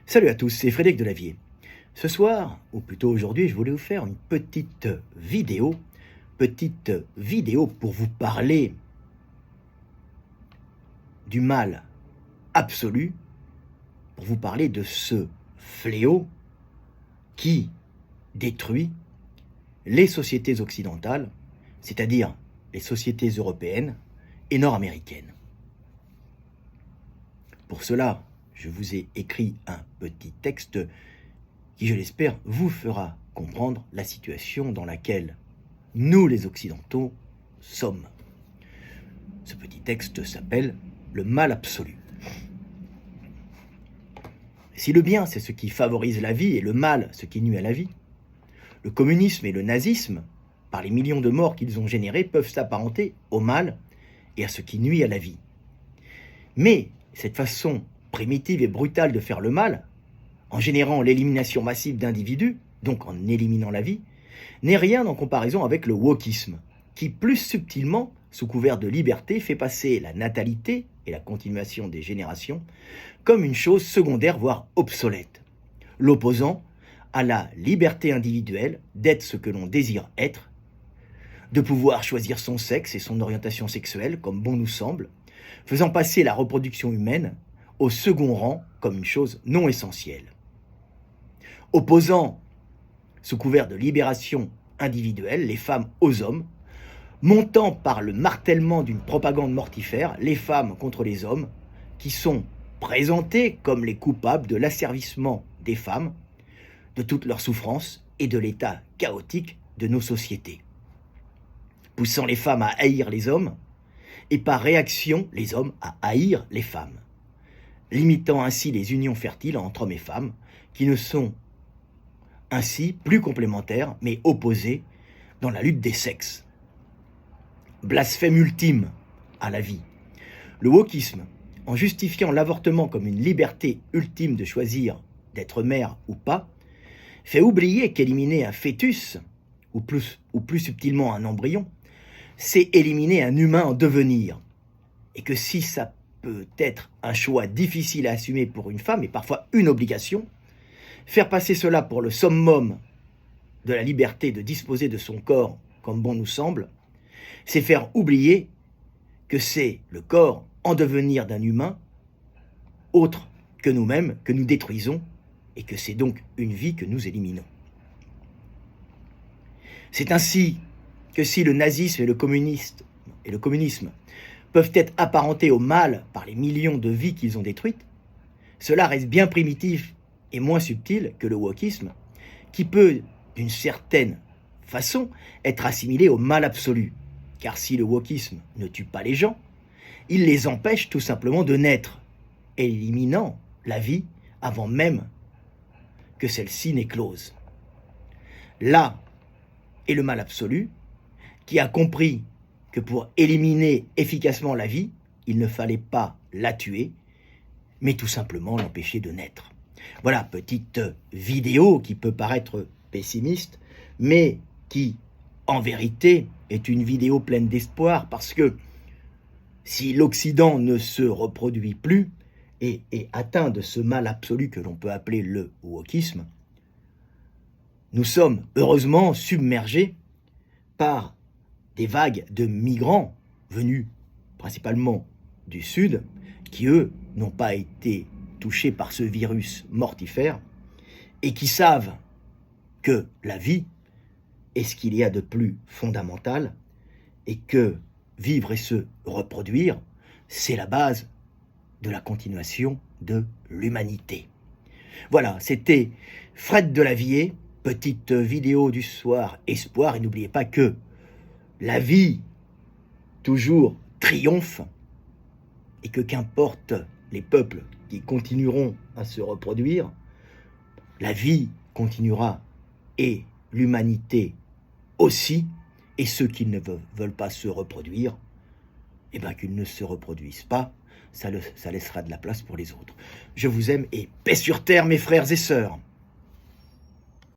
Salut à tous, c'est Frédéric Delavier. Ce soir, ou plutôt aujourd'hui, je voulais vous faire une petite vidéo pour vous parler du mal absolu, pour vous parler de ce fléau qui détruit les sociétés occidentales, c'est-à-dire les sociétés européennes et nord-américaines. Pour cela, je vous ai écrit un petit texte qui, je l'espère, vous fera comprendre la situation dans laquelle nous, les Occidentaux, sommes. Ce petit texte s'appelle « Le mal absolu ». Si le bien, c'est ce qui favorise la vie et le mal, ce qui nuit à la vie, le communisme et le nazisme, par les millions de morts qu'ils ont générés, peuvent s'apparenter au mal et à ce qui nuit à la vie. Mais cette façon primitive et brutale de faire le mal, en générant l'élimination massive d'individus, donc en éliminant la vie, n'est rien en comparaison avec le wokisme, qui plus subtilement, sous couvert de liberté, fait passer la natalité et la continuation des générations comme une chose secondaire, voire obsolète, l'opposant à la liberté individuelle d'être ce que l'on désire être, de pouvoir choisir son sexe et son orientation sexuelle comme bon nous semble, faisant passer la reproduction humaine au second rang comme une chose non essentielle. Opposant, sous couvert de libération individuelle, les femmes aux hommes, montant par le martèlement d'une propagande mortifère les femmes contre les hommes, qui sont présentés comme les coupables de l'asservissement des femmes, de toutes leurs souffrances et de l'état chaotique de nos sociétés, poussant les femmes à haïr les hommes, et par réaction, les hommes à haïr les femmes, limitant ainsi les unions fertiles entre hommes et femmes, qui ne sont ainsi plus complémentaires, mais opposés dans la lutte des sexes. Blasphème ultime à la vie. Le wokisme, en justifiant l'avortement comme une liberté ultime de choisir d'être mère ou pas, fait oublier qu'éliminer un fœtus, ou plus subtilement un embryon, c'est éliminer un humain en devenir. Et que si ça peut être un choix difficile à assumer pour une femme, et parfois une obligation, faire passer cela pour le summum de la liberté de disposer de son corps comme bon nous semble, c'est faire oublier que c'est le corps en devenir d'un humain autre que nous-mêmes, que nous détruisons, et que c'est donc une vie que nous éliminons. C'est ainsi que si le nazisme et le communisme peuvent être apparentés au mal par les millions de vies qu'ils ont détruites, cela reste bien primitif et moins subtil que le wokisme, qui peut, d'une certaine façon, être assimilé au mal absolu. Car si le wokisme ne tue pas les gens, il les empêche tout simplement de naître, éliminant la vie avant même que celle-ci n'éclose. Là est le mal absolu, qui a compris que pour éliminer efficacement la vie, il ne fallait pas la tuer, mais tout simplement l'empêcher de naître. Voilà, petite vidéo qui peut paraître pessimiste, mais qui, en vérité, est une vidéo pleine d'espoir, parce que si l'Occident ne se reproduit plus et est atteint de ce mal absolu que l'on peut appeler le wokisme, nous sommes heureusement submergés par des vagues de migrants venus principalement du Sud, qui eux n'ont pas été touchés par ce virus mortifère et qui savent que la vie est ce qu'il y a de plus fondamental et que vivre et se reproduire, c'est la base de la continuation de l'humanité. Voilà, c'était Fred Delavier, petite vidéo du soir espoir, et n'oubliez pas que la vie toujours triomphe et que qu'importe les peuples qui continueront à se reproduire, la vie continuera et l'humanité aussi, et ceux qui ne veulent pas se reproduire, eh bien qu'ils ne se reproduisent pas, ça laissera de la place pour les autres. Je vous aime et paix sur terre mes frères et sœurs.